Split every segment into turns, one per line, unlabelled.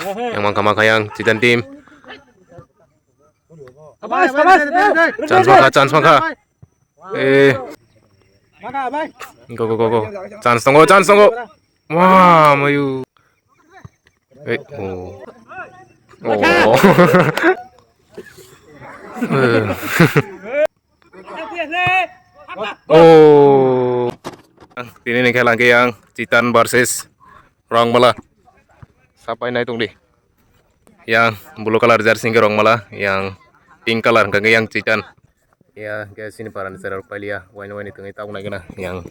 Yang mangka yang Citan tim. Chance mangka. Go. Chance tunggu. Wah, mayu. Oh. Oh. Ini nih lagi yang Citan versus Rong Mala. Siapa yang hitung di? Yang blue color jersey ke Rong Mala, yang pink color yang Citan. Ya, guys ini para neser palia, wine itu tahu lagi nah, yang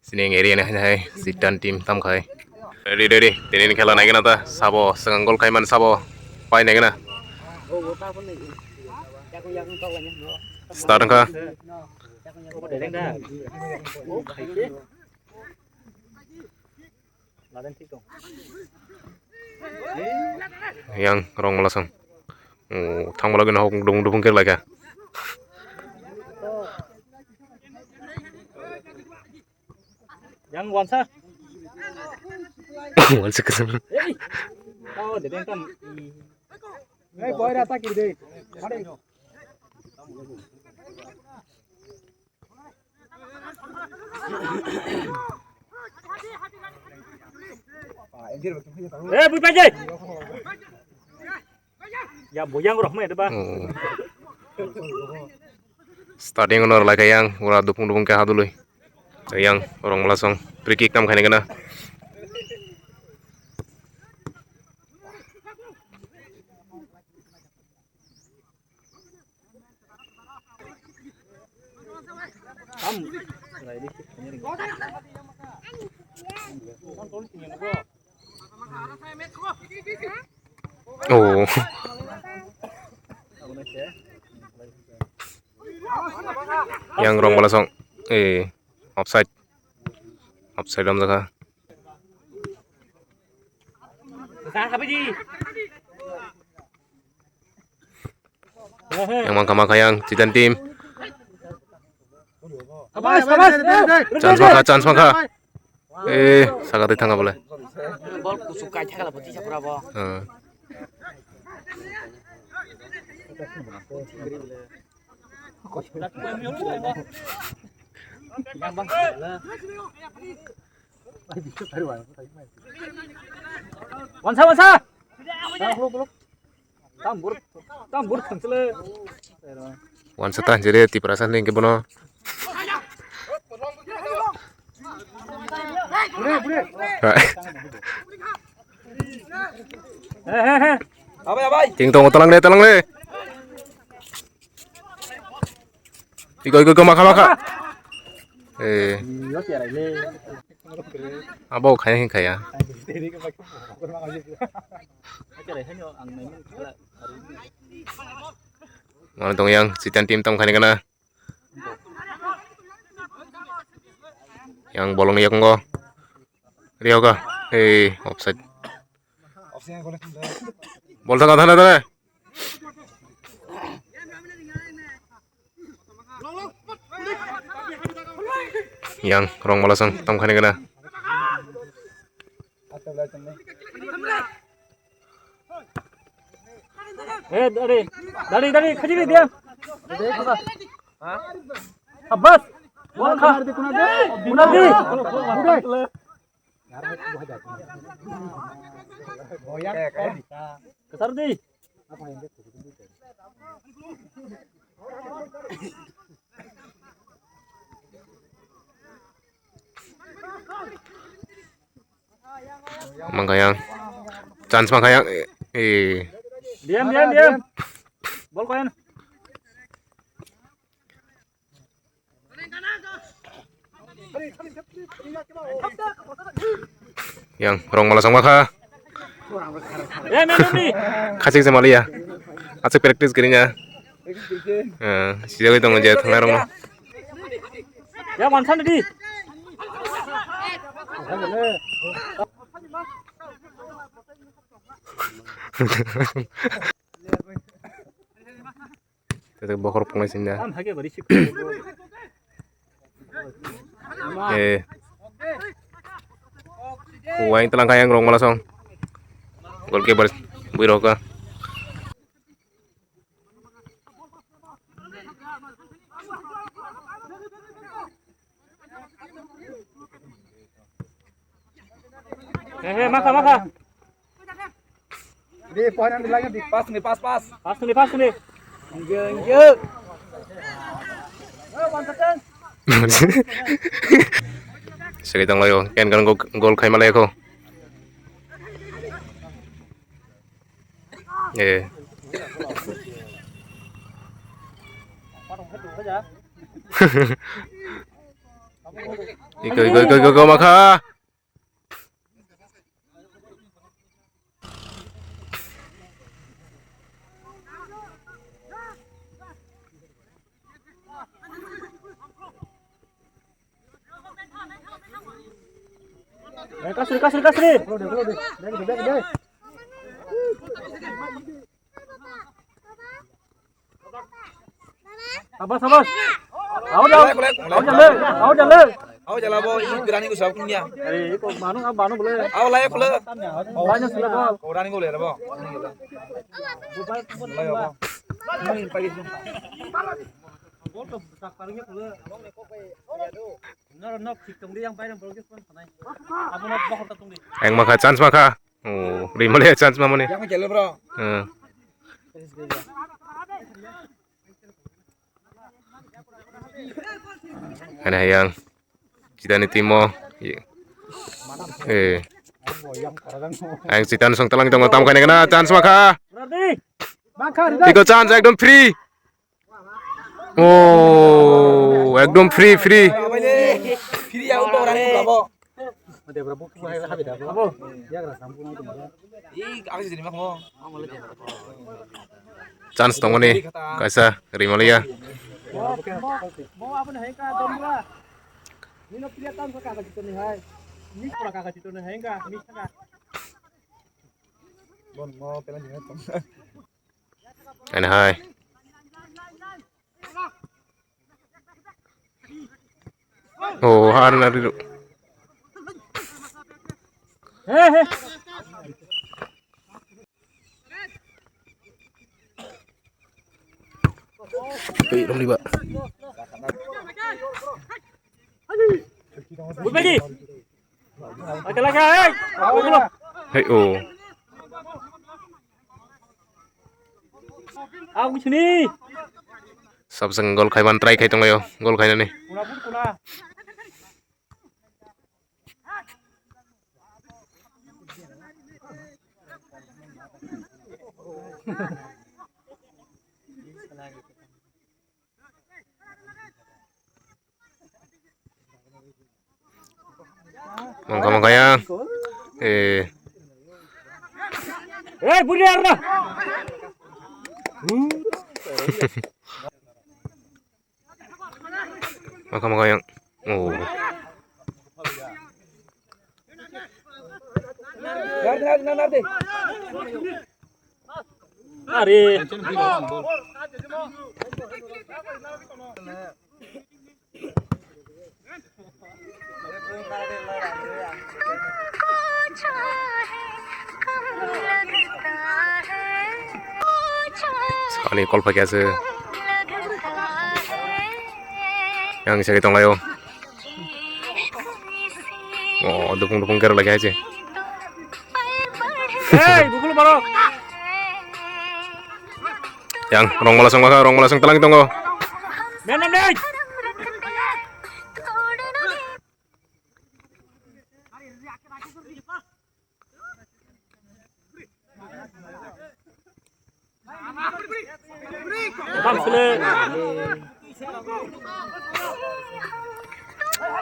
sini yang area nih, Citan tim tam kai. Ready. Ini खेला नायगोन आता sabo senggol kaiman sabo pai naयगोन ना start ka yang Rong Mala sang thang Mala gena hok dong ker laga
yang wansa
wansa kesana
oh dedeng kan boy rata kiri deh bui paje ya boyang roh mah itu bah
starting honor laga yang ura dupung ke hadului yang Rong Mala sang free kick tam khane gena oh yang Rong Mala sang offside dalam jaga yang mangka yang Citan tim chance mangka sagate thanga boleh
bol kusukai thakala putih sapura bo wansa tambur tangsele
wan setah jadi ti perasan ning ke bono ting tong talang le Iko maka abau kaya mana tong yang Citan tim tam khane kana yang bolong ya kongko Rio ka offside bol tengah tanda yang Rong Mala sang tam khane kana
dari khajiri dia Abbas bola kha Munadi kesar di
mangka yang chance mangka yang
diam bol koin
yang Rong Mala sang maka kasih sama Lia asik praktis gerinya sejauh itu ngejat ngarong
ya wansan di Tetap bokor pengesinda. Uang telang kayang Rong Mala sang.
goalkeeper Buiroka.
Maka maka. Di poin yang bilangnya di pas nih, pas. Pas nih. Enggak.
Sige tong layo. Ken kan goal kay malay ko. Eh. Ikaw maka.
Kasih. Deh. Sabar. Aku jalan.
Aku jalan bawa ini berani gue siapin dia.
Dari kok Banu boleh.
Aku layak boleh.
Banyak sudah kok.
Kau berani gue boleh apa? Ini pagi sih.
Yang maka chance maka. Oh, lima lihat chance mama nih.
Yang jalan bro.
Ada yang Citan Timo. Yang Citan song telang tong tam kena chance maka. Tiga chance ekdom free. Oh, ekdom free.
Free ya untuk orang ini berapa?
Ada berapa pun habis dah. Apa? Ya kena sampun itu.
Ih, aku sih terima kamu.
Chance tong nih. Kaisa Rimalia.
Mau apa nih ka domla? Nino kelihatan kakak gitu nih hai. Ini pura kakak gitu nih hai enggak? Ini kakak.
Bon mau pelan jangan tong.
Ana hai. Oh, harna dulu. Dong liba.
Lagi. Lagi.
Hey oh.
Aku sini.
Sab sang gol kay man try kay tong layo. Gol kay na ni.
Kuna.
Mangka yang.
Budi Arna.
Mangka yang. Oh.
Nanti.
Ari.
Sekali kol pakai ase. Yang saya hitong layo. Oh, dukung kira lagi aja.
Bukul baro.
Yang rong malasong telang tonggo.
Menam deh.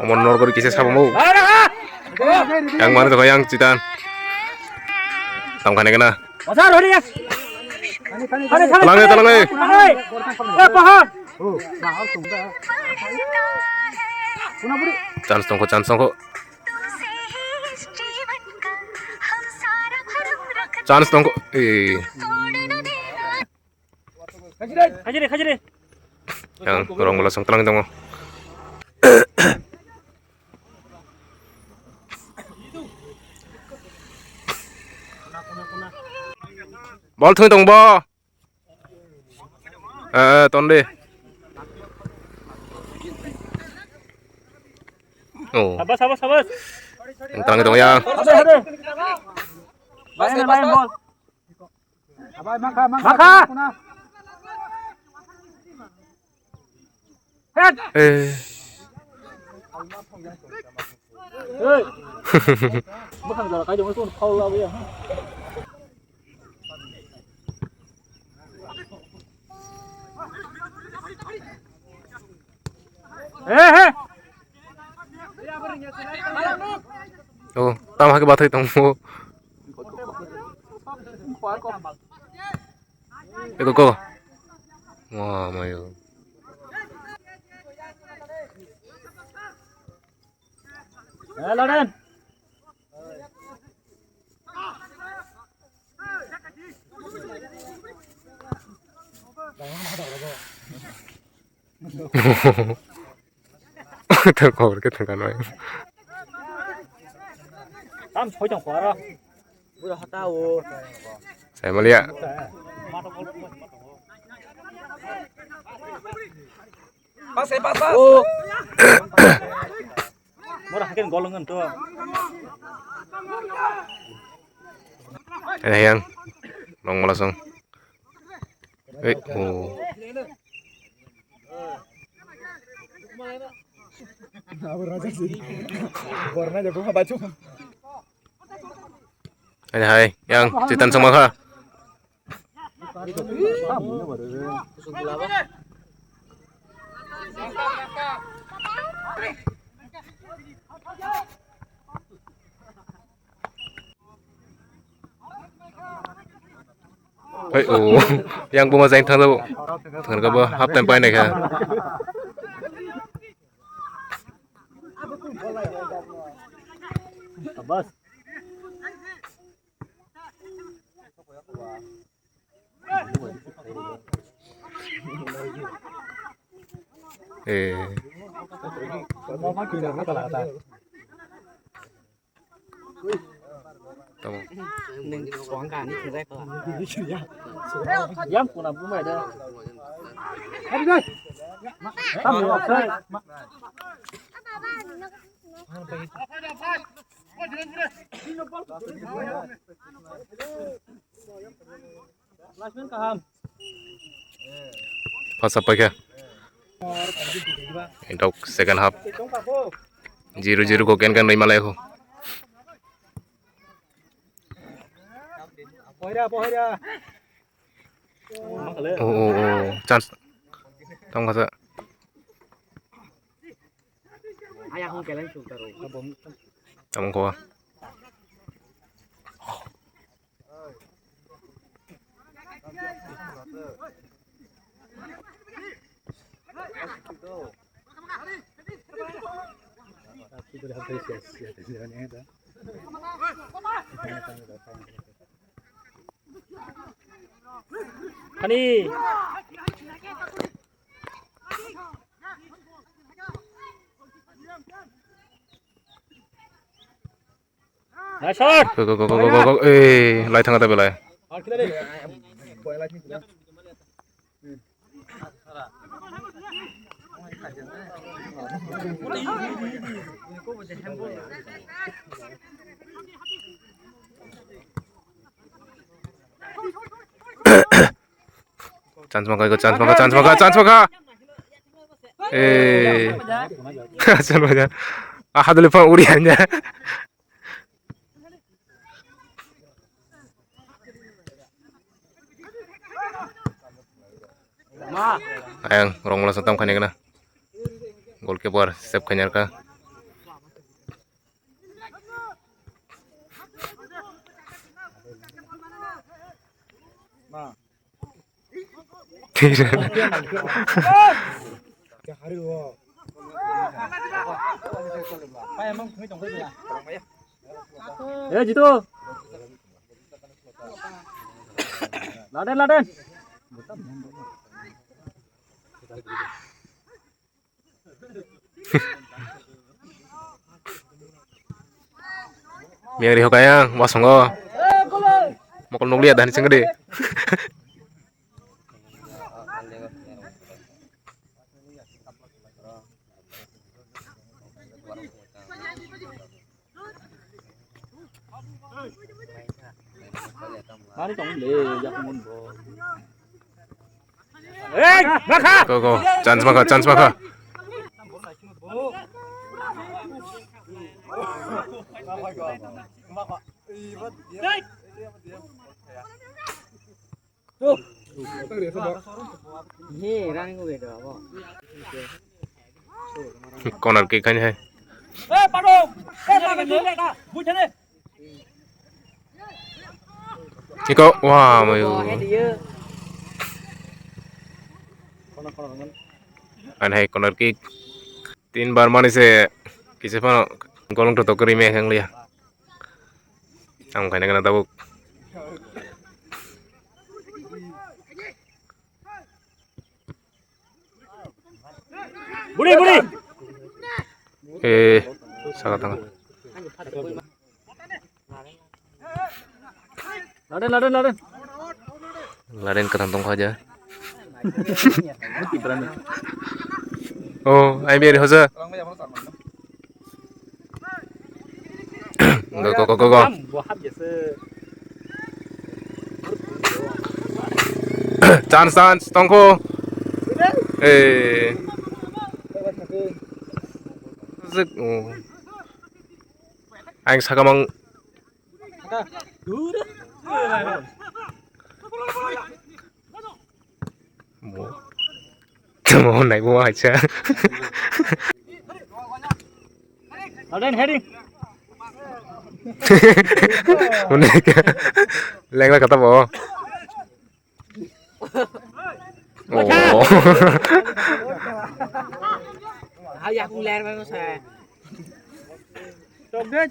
Omon norgor kisah siapa mau? Yang mana tuh yang Citan? Tamkan kena.
Pasar hari ya.
Telang lagi.
Paham.
Chance tongko. Chance tongko.
Haji.
Yang kurang melasong telang tongko. Ball thui tong bo. Ton đi. Oh,
Sabar.
tentang itu yang.
Main bol.
Abay, maka. Head. Bukan kalau kayak itu foul lah ya.
Oh, tama ke batai tong mo. Go. Wah, mayo.
Laden.
Terkau ke tengah noy.
Tam thôi chẳng khóa đâu. Udah tahu.
Saya melihat.
Pas.
Oh. Mau dah kan golongan tuh.
Ada yang nong langsung. Oh.
Warna jago mah baju.
Ada hai yang citan sama kah? Oh, yang buma zain thang đâu, thằng cái bơ hấp tempai này kìa.
Bas.
Tama.
Yam kuna bumai dah. Hadi guys. Tam yo sai. Lashman kaham.
Pas apa kah? Untuk second half. 0-0 ko kan may malay ko.
Boy dah.
Oh, chance. Tama ka sa.
Ayah aku kalian suka ro.
Tama ko.
Kani. Nice shot.
Go. Lai thang ta belai. Chance maka. Chance maka. Dulu pang uriannya. Ayang, orang mula sentam kanya kena. Goalkeeper save kanya ka.
Ya jitu. Laden.
Biar ho kayang, wasong go. Mau kalau lihat dan sing gede.
Mari tong le jak mun bo. Maka.
Go. Chance maka.
Tuh.
Corner kick kan hai.
Padong. Padong le ka. Buat ni.
Iko, wah, mayu. Aneh corner kick. 3 बार माने से किसे पण गोलंग तो करी में हंग लिया. Ang kaya na tabuk.
Budi.
Sangat tengah.
Laden.
Laden ke kantong aja. Oh, ai biar hoza. Go.
Buat biasa.
Chance, tongko. Anh sakamang mau naik mau aja.
Laden heading.
Unik. Leng kata boh. Oh.
Ayah aku ler memang saya.
Tom deh.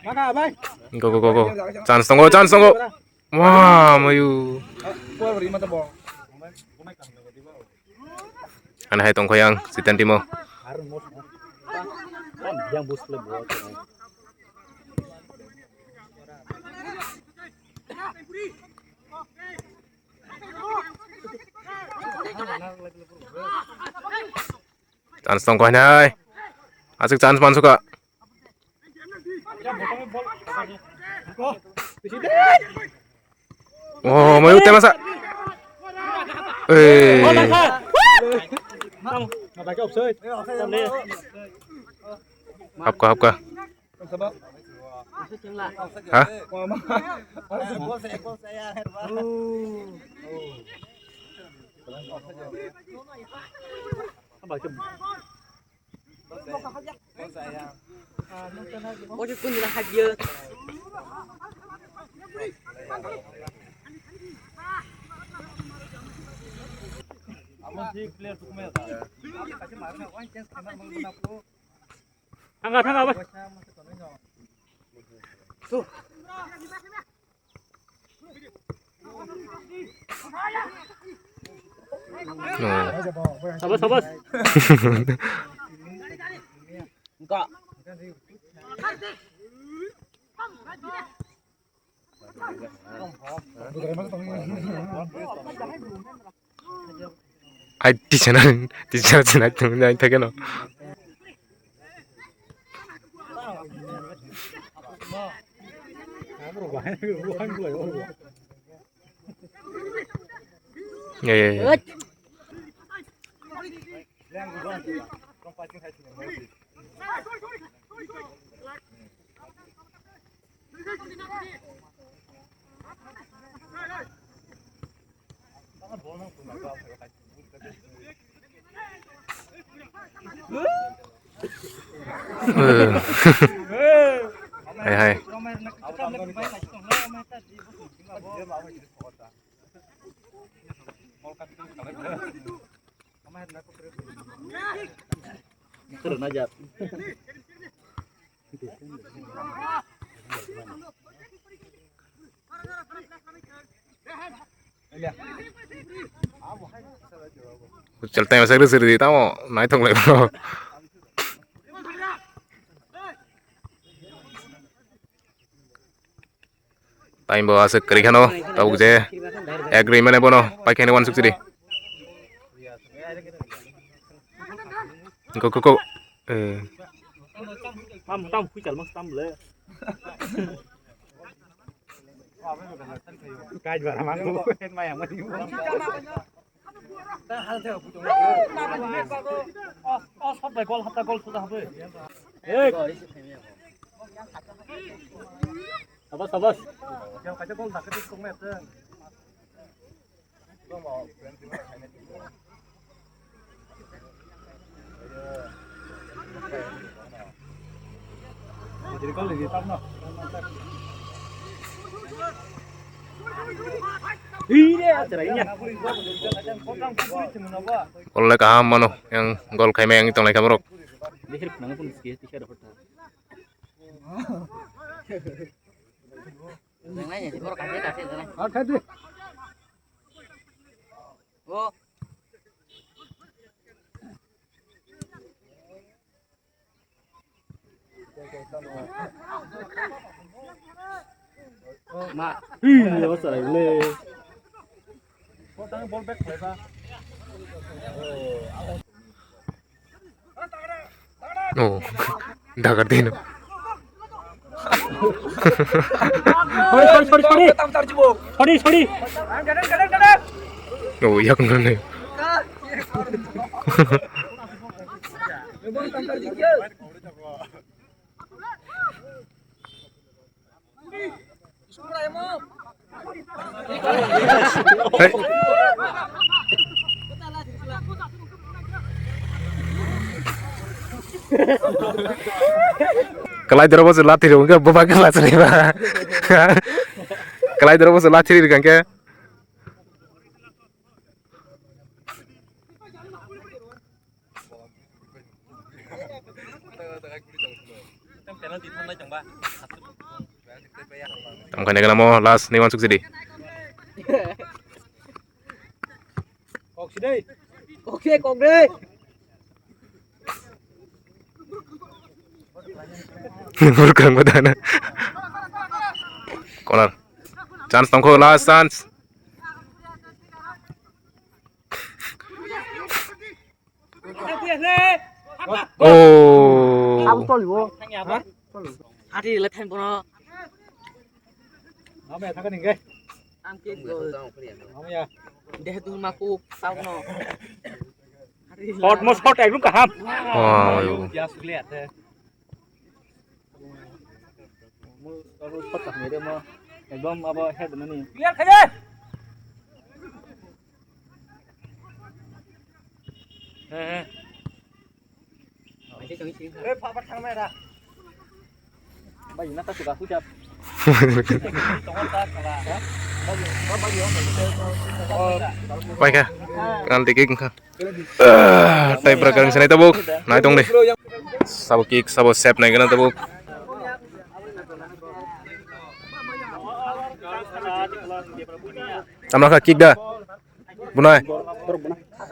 Mana abang?
Go. Chance tonggo. Wah, mayu. Aneh tongko yang si Tantimo.
Yang bus lebih.
Chance tongko hai. Asik chance masuk kak. Oh, mayu teh masa. Hapka. Hah?
Oh, pun bilang hadiah.
Tangga apa? Tuh. Sabar.
Enggak.
di sana tuh nyanyi tak kena. Ya. Hai.
Turun aja.
चलते हैं वैसे सिर देता हूँ नहीं तो Time bawa asik kerikano tahu je agree mana bono pakai ni 160 di kok
Tam phui chal mas tam le. Cái vừa làm ăn luôn, mày ăn mà đi. Sắp tới gol sudah habis. Sabar. Jangan kaca gol tak ketik komen tu. Jadi gol di tam no.
gol lek aham mano yang gol kayak yang itu lek kamerok
Yang lainnya sih, orang kasih sana.
Kasih.
Oh, mak.
Iya, saya le. Kau tangan ball back berapa?
oh dah kerti no
Sorry.
oh iya kan nih Hey. Kalai dara bos latih dong, enggak bapak kelas nih pak. Kalai dara bos latih di kan ke? Tamkan yang mau last nih masuk sini.
Kok deh.
Berkurang badan. Corner. Chance tongko last chance. Oh.
Hati left hand bono.
Apa ya takkan ini?
Angkit gol.
Apa ya?
Deh tu maku tau no.
Shot ekdom kaham.
Wah, yo.
Biasa lihat deh. Kalau shot tak mirip mah. Ekdom apa head mana ni? Lihat saja. Pak thang mai dah. Bây giờ nó sudah hujan.
Baik ya. Nanti kick kan. Tay berkarang sana tabuk. Naik dong deh. Sabo kick, sabo sep naik kan tabuk. Tamlah ka kick dah. Bunai.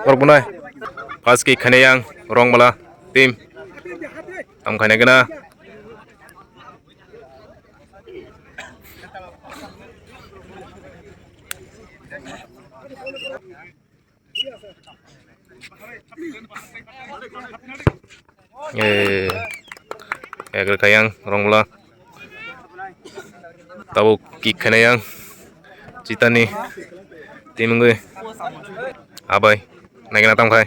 Baru bunai. Pas kick kane yang rong malah tim. Tam kane kena. Agar kayang rong bola tahu kick kena yang cita nih tim gue abai naik natang kai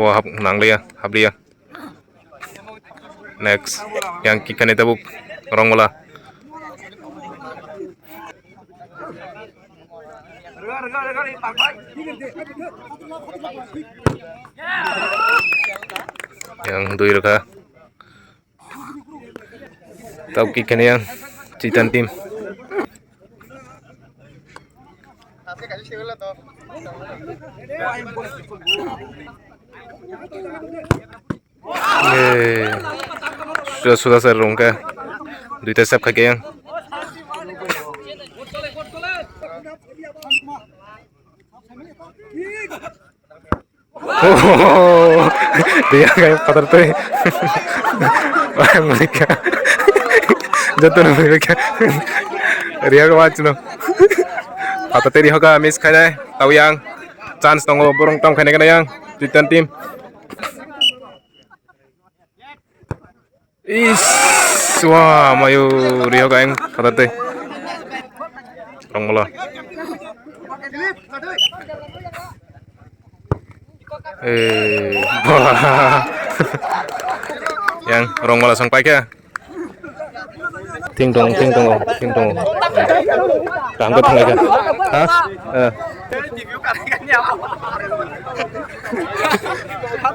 wah nang dia hablia next yang kick kena tabuk rong bola yang dui reka tahu kick kena yang citan tim sudah serong ke duit sep kaki yang Oh, dia kayak patah tuh. Wah, mereka jatuh nih mereka. Dia kewajib loh. Patah tadi hoka miss kayaknya. Tahu yang chance tunggu burung tong kayaknya yang Titan tim. Is, wah, mayu Rio kayak patah teh. Rong bola. Wah. Yang rong bola sang pakai ya. Ting dong. Angkat lagi. Hah?